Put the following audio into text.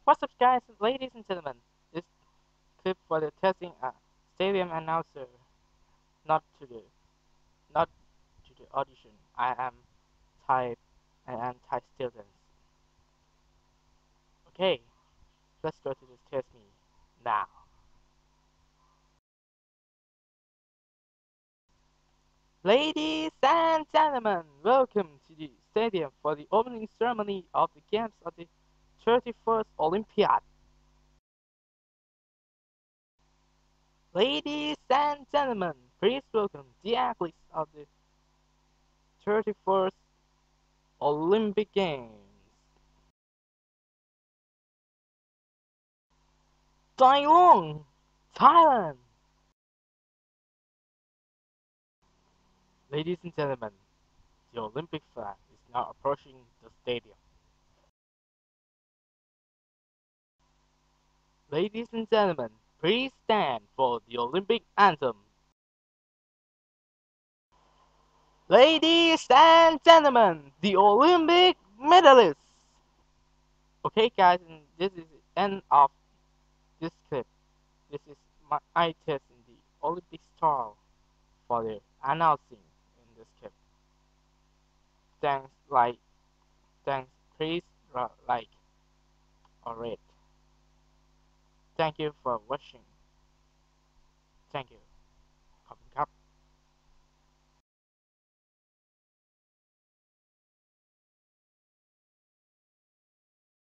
What's up, guys, ladies and gentlemen? This clip for the testing stadium announcer, not to the not to the audition. I am type and I'm type students. Okay, let's go to this test me now. Ladies and gentlemen, welcome to the stadium for the opening ceremony of the games of the 31st Olympiad. Ladies and gentlemen, please welcome the athletes of the 31st Olympic Games. Taiwan, Thailand. Ladies and gentlemen, the Olympic flag is now approaching the stadium. Ladies and gentlemen, please stand for the Olympic anthem. Ladies and gentlemen, the Olympic medalists. Okay, guys, and this is the end of this clip. This is my eye test in the Olympic style for the announcing in this clip. Thanks, thanks, please like or rate. Thank you for watching. Thank you.